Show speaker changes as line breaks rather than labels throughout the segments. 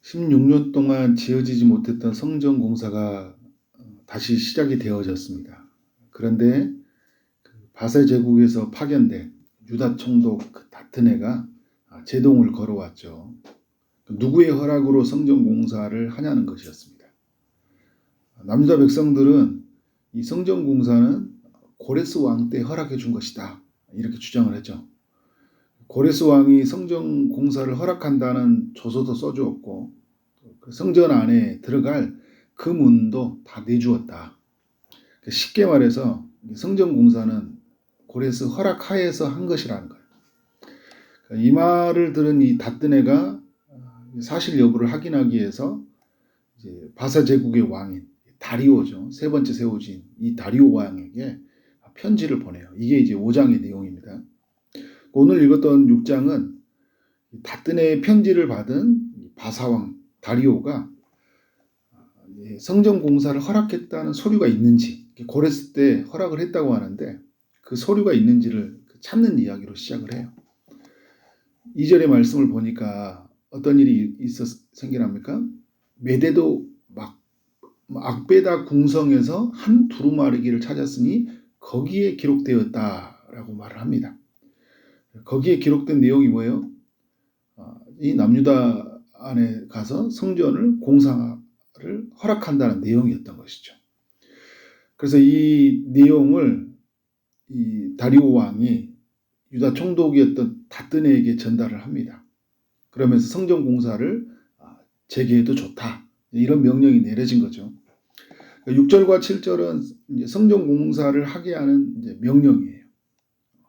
16년 동안 지어지지 못했던 성전 공사가 다시 시작이 되어졌습니다. 그런데 바세 제국에서 파견된 유다 총독 다트네가 제동을 걸어왔죠. 누구의 허락으로 성전 공사를 하냐는 것이었습니다. 남유다 백성들은 이 성전 공사는 고레스 왕 때 허락해 준 것이다, 이렇게 주장을 했죠. 고레스 왕이 성전 공사를 허락한다는 조서도 써주었고 그 성전 안에 들어갈 그 문도 다 내주었다. 쉽게 말해서 성전 공사는 고레스 허락하에서 한 것이라는 거예요. 이 말을 들은 이 다뜨네가 사실 여부를 확인하기 위해서 이제 바사 제국의 왕인 다리오죠. 세 번째 세워진 이 다리오 왕에게 편지를 보내요. 이게 이제 5장의 내용입니다. 오늘 읽었던 6장은 다뜨네의 편지를 받은 바사왕 다리오가 성전 공사를 허락했다는 서류가 있는지, 고레스 때 허락을 했다고 하는데 그 서류가 있는지를 찾는 이야기로 시작을 해요. 2절의 말씀을 보니까 어떤 일이 생겨납니까? 메데도 악베다 궁성에서 한 두루마리기를 찾았으니 거기에 기록되었다라고 말을 합니다. 거기에 기록된 내용이 뭐예요? 이 남유다 안에 가서 성전을 공사를 허락한다는 내용이었던 것이죠. 그래서 이 내용을 이 다리오 왕이 유다 총독이었던 다뜨네에게 전달을 합니다. 그러면서 성전 공사를 재개해도 좋다, 이런 명령이 내려진 거죠. 6절과 7절은 이제 성전 공사를 하게 하는 이제 명령이에요.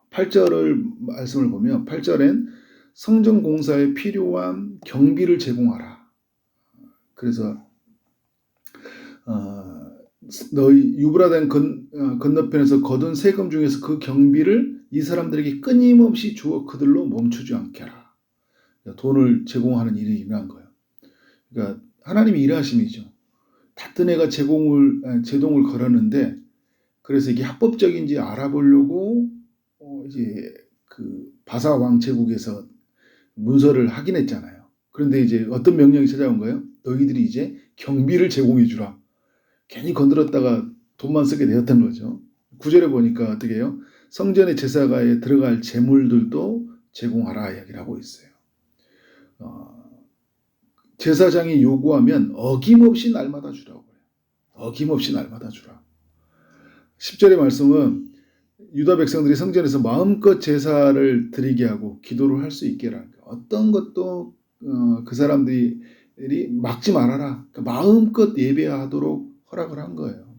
8절을 말씀을 보면 8절엔 성전 공사에 필요한 경비를 제공하라. 그래서 너희 유브라덴 건너편에서 거둔 세금 중에서 그 경비를 이 사람들에게 끊임없이 주어 그들로 멈추지 않게 하라. 돈을 제공하는 일이 일어난 거예요. 그러니까 하나님이 일하심이죠. 다뜨네가 제동을 걸었는데, 그래서 이게 합법적인지 알아보려고 이제 그 바사 왕 제국에서 문서를 확인했잖아요. 그런데 이제 어떤 명령이 찾아온 거예요? 너희들이 이제 경비를 제공해 주라. 괜히 건드렸다가 돈만 쓰게 되었던 거죠. 9절에 보니까 어떻게 해요? 성전의 제사가에 들어갈 제물들도 제공하라 이야기를 하고 있어요. 제사장이 요구하면 어김없이 날마다 주라고 해요. 어김없이 날마다 주라. 10절의 말씀은 유다 백성들이 성전에서 마음껏 제사를 드리게 하고 기도를 할 수 있게 하라. 어떤 것도 그 사람들이 막지 말아라. 그러니까 마음껏 예배하도록 허락을 한 거예요.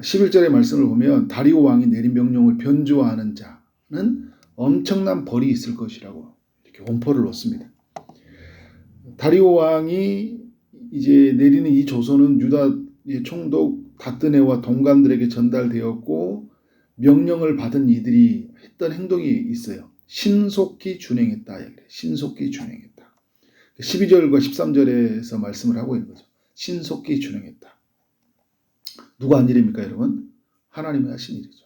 11절의 말씀을 보면 다리오 왕이 내린 명령을 변조하는 자는 엄청난 벌이 있을 것이라고 이렇게 원포를 놓습니다. 다리오 왕이 이제 내리는 이 조서는 유다의 총독 다뜨네와 동관들에게 전달되었고 명령을 받은 이들이 했던 행동이 있어요. 신속히 준행했다. 신속히 준행했다. 12절과 13절에서 말씀을 하고 있는 거죠. 신속히 준행했다. 누가 한 일입니까, 여러분? 하나님이 하신 일이죠.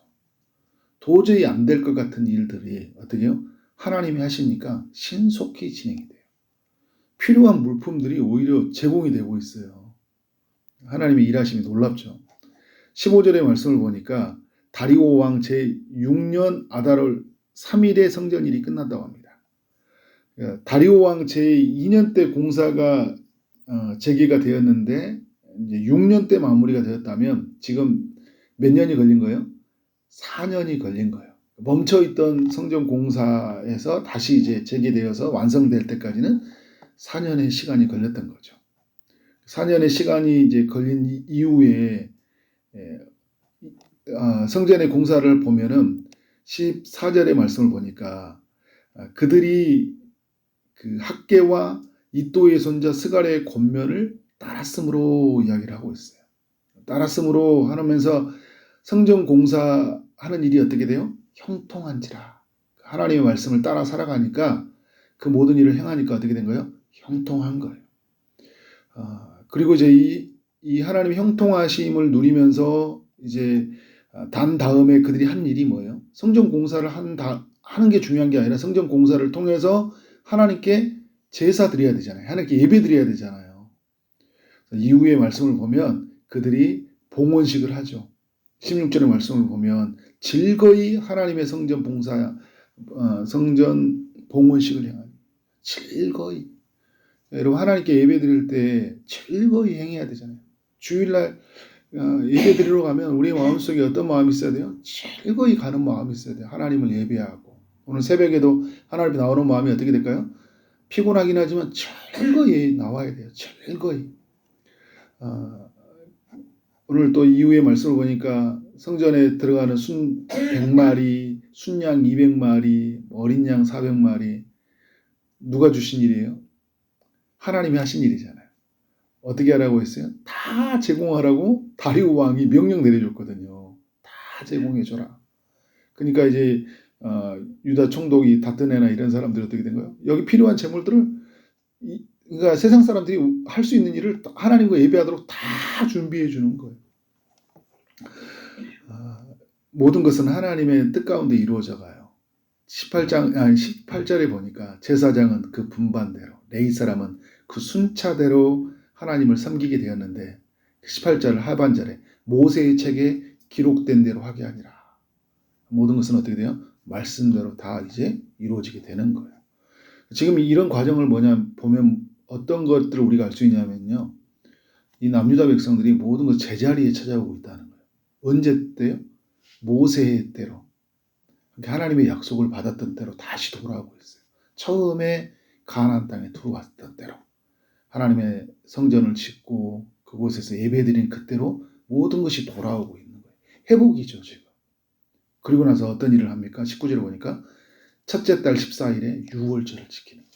도저히 안 될 것 같은 일들이 어떻게 해요? 하나님이 하시니까 신속히 진행이 돼요. 필요한 물품들이 오히려 제공이 되고 있어요. 하나님의 일하심이 놀랍죠. 15절의 말씀을 보니까 다리오 왕 제6년 아달월 3일에 성전일이 끝났다고 합니다. 다리오 왕 제2년 때 공사가 재개가 되었는데 이제 6년 때 마무리가 되었다면 지금 몇 년이 걸린 거예요? 4년이 걸린 거예요. 멈춰있던 성전 공사에서 다시 이제 재개되어서 완성될 때까지는 4년의 시간이 걸렸던 거죠. 4년의 시간이 이제 걸린 이후에 성전의 공사를 보면은 14절의 말씀을 보니까 그들이 그 학개와 이또의 손자 스가랴의 권면을 따랐으므로 이야기를 하고 있어요. 따랐으므로 하면서 성전 공사하는 일이 어떻게 돼요? 형통한지라. 하나님의 말씀을 따라 살아가니까 그 모든 일을 행하니까 어떻게 된 거예요? 형통한 거예요. 그리고 이제 이 하나님의 형통하심을 누리면서 이제 단 다음에 그들이 한 일이 뭐예요? 성전 공사를 하는 게 중요한 게 아니라 성전 공사를 통해서 하나님께 제사 드려야 되잖아요. 하나님께 예배 드려야 되잖아요. 이후의 말씀을 보면 그들이 봉헌식을 하죠. 16절의 말씀을 보면 즐거이 하나님의 성전 성전 봉헌식을 행하니 즐거이. 여러분 하나님께 예배 드릴 때 즐거이 행해야 되잖아요. 주일날 예배 드리러 가면 우리 마음속에 어떤 마음이 있어야 돼요? 즐거이 가는 마음이 있어야 돼요. 하나님을 예배하고. 오늘 새벽에도 하나님 앞에 나오는 마음이 어떻게 될까요? 피곤하긴 하지만 즐거이 나와야 돼요. 즐거이. 오늘 또 이후의 말씀을 보니까 성전에 들어가는 순 100마리, 순양 200마리, 어린 양 400마리 누가 주신 일이에요? 하나님이 하신 일이잖아요. 어떻게 하라고 했어요? 다 제공하라고 다리오 왕이 명령 내려줬거든요. 다 제공해줘라. 그러니까 이제 유다 총독이 다뜨네나 이런 사람들이 어떻게 된 거예요? 여기 필요한 재물들을 그러니까 세상 사람들이 할 수 있는 일을 하나님과 예배하도록 다 준비해 주는 거예요. 모든 것은 하나님의 뜻 가운데 이루어져 가요. 18절에 보니까 제사장은 그 분반대로, 레위 사람은 그 순차대로 하나님을 섬기게 되었는데 18절 하반절에 모세의 책에 기록된 대로 하게 하니라. 모든 것은 어떻게 돼요? 말씀대로 다 이제 이루어지게 되는 거예요. 지금 이런 과정을 보면 어떤 것들을 우리가 알 수 있냐면요. 이 남유다 백성들이 모든 것 제자리에 찾아오고 있다는 거예요. 언제 때요? 모세의 때로. 하나님의 약속을 받았던 때로 다시 돌아오고 있어요. 처음에 가나안 땅에 들어왔던 때로. 하나님의 성전을 짓고 그곳에서 예배드린 그때로 모든 것이 돌아오고 있는 거예요. 회복이죠, 지금. 그리고 나서 어떤 일을 합니까? 19절에 보니까 첫째 달 14일에 유월절을 지키는 거예요.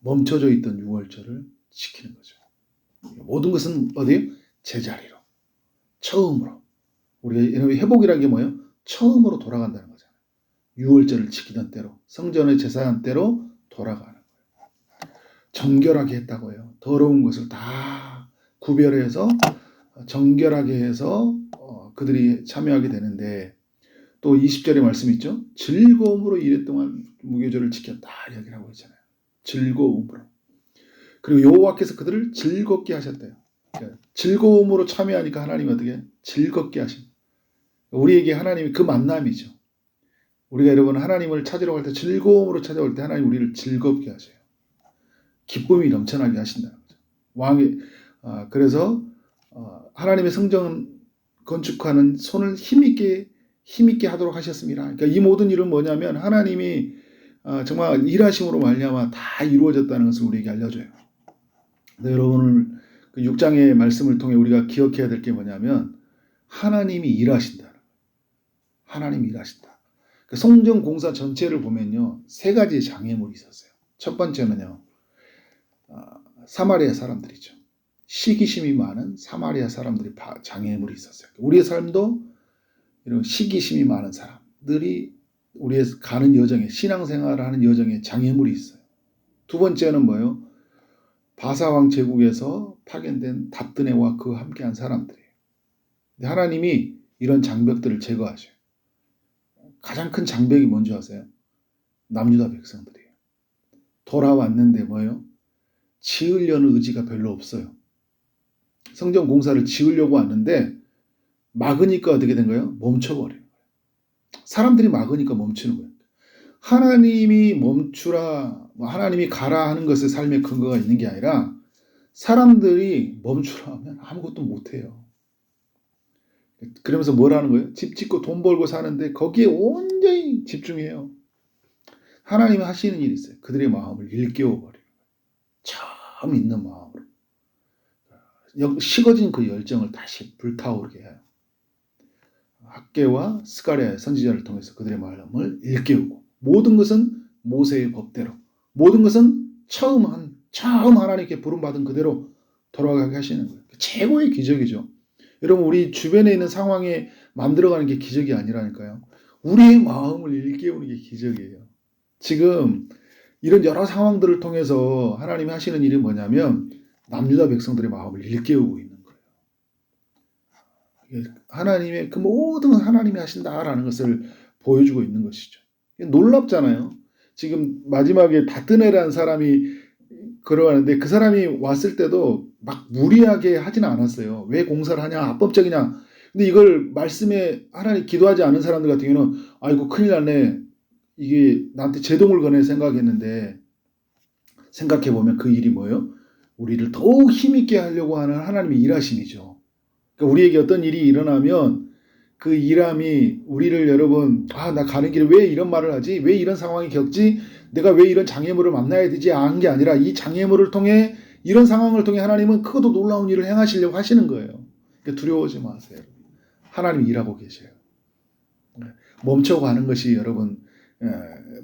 멈춰져 있던 유월절을 지키는 거죠. 모든 것은 어디에요? 제자리로. 처음으로. 우리가 회복이라는 게 뭐예요? 처음으로 돌아간다는 거잖아요. 유월절을 지키던 때로, 성전의 제사한 때로 돌아가는 거예요. 정결하게 했다고요. 더러운 것을 다 구별해서 정결하게 해서 그들이 참여하게 되는데 또 20절의 말씀이 있죠. 즐거움으로 이랫동안 무교절을 지켰다 이야기를 하고 있잖아요. 즐거움으로. 그리고 여호와께서 그들을 즐겁게 하셨대요. 그러니까 즐거움으로 참여하니까 하나님이 어떻게 즐겁게 하십니다. 우리에게 하나님이 그 만남이죠. 우리가 여러분 하나님을 찾으러 갈 때 즐거움으로 찾아올 때 하나님 우리를 즐겁게 하셔요. 기쁨이 넘쳐나게 하신다는 거죠. 그래서 하나님의 성전 건축하는 손을 힘있게 하도록 하셨습니다. 그러니까 이 모든 일은 뭐냐면 하나님이 정말 일하심으로 말미암아 다 이루어졌다는 것을 우리에게 알려줘요. 여러분 오늘 그 6장의 말씀을 통해 우리가 기억해야 될 게 뭐냐면 하나님이 일하신다. 하나님이 일하신다. 그 성전 공사 전체를 보면요 3가지의 장애물이 있었어요. 첫 번째는요 사마리아 사람들이죠. 시기심이 많은 사마리아 사람들이 장애물이 있었어요. 우리의 삶도 이런 시기심이 많은 사람들이 우리의 가는 여정에 신앙생활을 하는 여정에 장애물이 있어요. 두 번째는 뭐예요? 바사왕 제국에서 파견된 답드네와 그 함께한 사람들이에요. 하나님이 이런 장벽들을 제거하셔요. 가장 큰 장벽이 뭔지 아세요? 남유다 백성들이에요. 돌아왔는데 뭐예요? 지으려는 의지가 별로 없어요. 성전 공사를 지으려고 왔는데 막으니까 어떻게 된 거예요? 멈춰버려요. 사람들이 막으니까 멈추는 거예요. 하나님이 멈추라, 하나님이 가라 하는 것에 삶의 근거가 있는 게 아니라 사람들이 멈추라 하면 아무것도 못해요. 그러면서 뭘 하는 거예요? 집 짓고 돈 벌고 사는데 거기에 온전히 집중해요. 하나님이 하시는 일이 있어요. 그들의 마음을 일깨워버려요. 처음 있는 마음으로. 식어진 그 열정을 다시 불타오르게 해요. 학개와 스가랴의 선지자를 통해서 그들의 마음을 일깨우고 모든 것은 모세의 법대로 모든 것은 처음 하나님께 부름받은 그대로 돌아가게 하시는 거예요. 최고의 기적이죠. 여러분 우리 주변에 있는 상황에 만들어가는 게 기적이 아니라니까요. 우리의 마음을 일깨우는 게 기적이에요. 지금 이런 여러 상황들을 통해서 하나님이 하시는 일이 뭐냐면 남유다 백성들의 마음을 일깨우고 있는 거예요. 하나님의 그 모든 하나님이 하신다라는 것을 보여주고 있는 것이죠. 놀랍잖아요. 지금 마지막에 다뜨네라는 사람이 걸어가는데 그 사람이 왔을 때도 막 무리하게 하지는 않았어요. 왜 공사를 하냐? 합법적이냐? 근데 이걸 말씀에 하나님 기도하지 않은 사람들 같은 경우는 아이고 큰일 났네. 이게 나한테 제동을 거네 생각했는데 생각해보면 그 일이 뭐예요? 우리를 더욱 힘있게 하려고 하는 하나님의 일하심이죠. 그러니까 우리에게 어떤 일이 일어나면 그 일함이 우리를 여러분 나 가는 길에 왜 이런 말을 하지? 왜 이런 상황이 겪지? 내가 왜 이런 장애물을 만나야 되지? 한 게 아니라 이 장애물을 통해 이런 상황을 통해 하나님은 크고도 놀라운 일을 행하시려고 하시는 거예요. 그러니까 두려워하지 마세요. 하나님이 일하고 계셔요. 멈춰가는 것이 여러분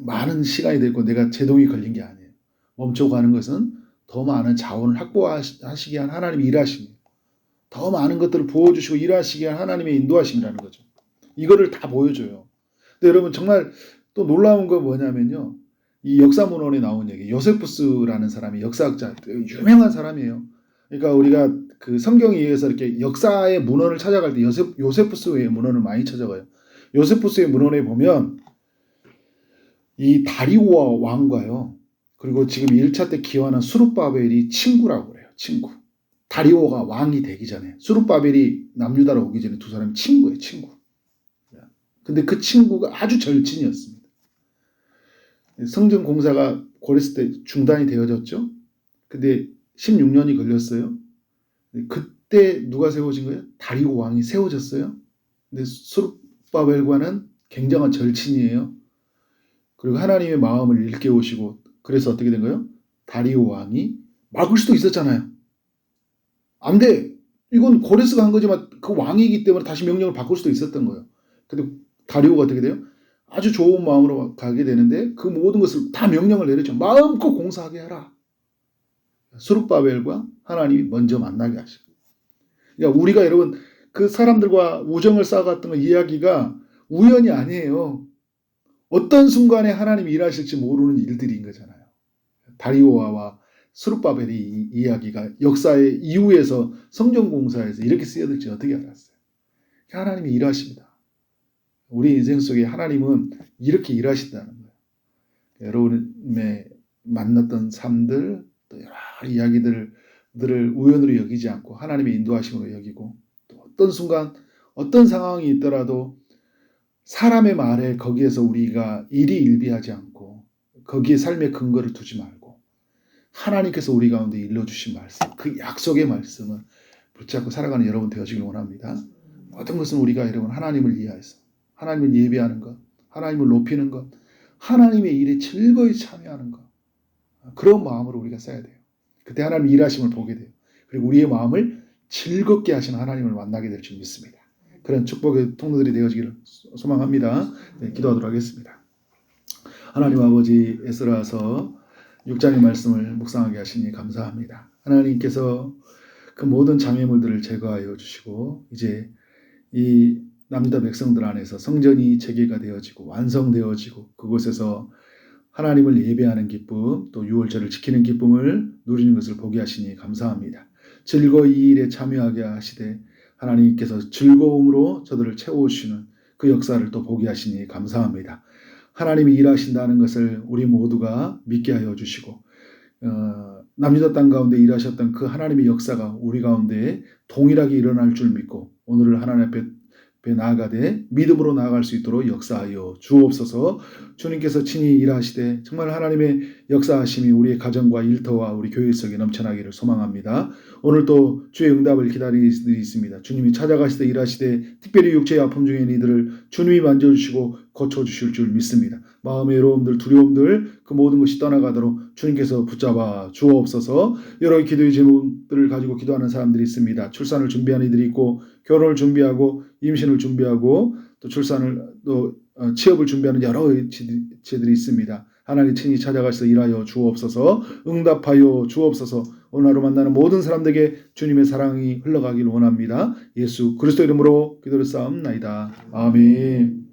많은 시간이 되고 내가 제동이 걸린 게 아니에요. 멈춰가는 것은 더 많은 자원을 확보하시기 위한 하나님의 일하심이에요. 더 많은 것들을 부어주시고 일하시기 위한 하나님의 인도하심이라는 거죠. 이거를 다 보여줘요. 근데 여러분 정말 또 놀라운 건 뭐냐면요. 이 역사문헌에 나온 얘기, 요세푸스라는 사람이 역사학자, 유명한 사람이에요. 그러니까 우리가 그 성경에 의해서 이렇게 역사의 문헌을 찾아갈 때 요세푸스의 문헌을 많이 찾아가요. 요세푸스의 문헌에 보면 이 다리오와 왕과요. 그리고 지금 1차 때 기원한 수룹바벨이 친구라고 그래요. 친구. 다리오가 왕이 되기 전에 수룹바벨이 남유다로 오기 전에 두 사람이 친구예요. 친구. 근데 그 친구가 아주 절친이었습니다. 성전 공사가 고레스 때 중단이 되어졌죠. 근데 16년이 걸렸어요. 그때 누가 세워진 거예요? 다리오 왕이 세워졌어요. 근데 수룹바벨과는 굉장한 절친이에요. 그리고 하나님의 마음을 일깨우시고 그래서 어떻게 된 거예요? 다리오 왕이 막을 수도 있었잖아요. 안 돼. 이건 고레스가 한 거지만 그 왕이기 때문에 다시 명령을 바꿀 수도 있었던 거예요. 근데 다리오가 어떻게 돼요? 아주 좋은 마음으로 가게 되는데 그 모든 것을 다 명령을 내렸죠. 마음껏 공사하게 하라. 수룹바벨과 하나님이 먼저 만나게 하시고. 그러니까 우리가 여러분 그 사람들과 우정을 쌓아갔던 이야기가 우연이 아니에요. 어떤 순간에 하나님이 일하실지 모르는 일들인 거잖아요. 다리오와 수룹바벨의 이야기가 역사의 이후에서 성전공사에서 이렇게 쓰여질지 어떻게 알았어요? 하나님이 일하십니다. 우리 인생 속에 하나님은 이렇게 일하신다는 거예요. 여러분의 만났던 삶들, 또 여러 이야기들을 우연으로 여기지 않고 하나님의 인도하심으로 여기고 또 어떤 순간, 어떤 상황이 있더라도 사람의 말에 거기에서 우리가 일희일비하지 않고 거기에 삶의 근거를 두지 말고 하나님께서 우리 가운데 일러주신 말씀, 그 약속의 말씀을 붙잡고 살아가는 여러분 되어지길 원합니다. 모든 것은 우리가 여러분 하나님을 이해해서 하나님을 예배하는 것, 하나님을 높이는 것, 하나님의 일에 즐거이 참여하는 것, 그런 마음으로 우리가 써야 돼요. 그때 하나님의 일하심을 보게 돼요. 그리고 우리의 마음을 즐겁게 하시는 하나님을 만나게 될 줄 믿습니다. 그런 축복의 통로들이 되어지기를 소망합니다. 네, 기도하도록 하겠습니다. 하나님 아버지, 에스라서 6장의 말씀을 묵상하게 하시니 감사합니다. 하나님께서 그 모든 장애물들을 제거하여 주시고 이제 이 남유다 백성들 안에서 성전이 재개가 되어지고 완성되어지고 그곳에서 하나님을 예배하는 기쁨, 또 유월절을 지키는 기쁨을 누리는 것을 보게 하시니 감사합니다. 즐거이 이 일에 참여하게 하시되 하나님께서 즐거움으로 저들을 채워주시는 그 역사를 또 보게 하시니 감사합니다. 하나님이 일하신다는 것을 우리 모두가 믿게 하여 주시고 남유다 땅 가운데 일하셨던 그 하나님의 역사가 우리 가운데 동일하게 일어날 줄 믿고 오늘을 하나님 앞에 나아가되 믿음으로 나아갈 수 있도록 역사하여 주옵소서. 주님께서 친히 일하시되 정말 하나님의 역사하심이 우리의 가정과 일터와 우리 교회 속에 넘쳐나기를 소망합니다. 오늘 또 주의 응답을 기다리는 이들이 있습니다. 주님이 찾아가시되 일하시되 특별히 육체의 아픔 중에 이들을 주님이 만져주시고 고쳐주실 줄 믿습니다. 마음의 외로움들, 두려움들 그 모든 것이 떠나가도록 주님께서 붙잡아 주옵소서. 여러 기도의 제목들을 가지고 기도하는 사람들이 있습니다. 출산을 준비하는 이들이 있고 결혼을 준비하고 임신을 준비하고 또 출산을 또 취업을 준비하는 여러 지들이 있습니다. 하나님 친히 찾아가셔서 일하여 주옵소서. 응답하여 주옵소서. 오늘 하루 만나는 모든 사람들에게 주님의 사랑이 흘러가길 원합니다. 예수 그리스도 이름으로 기도를 쌓옵나이다. 아멘.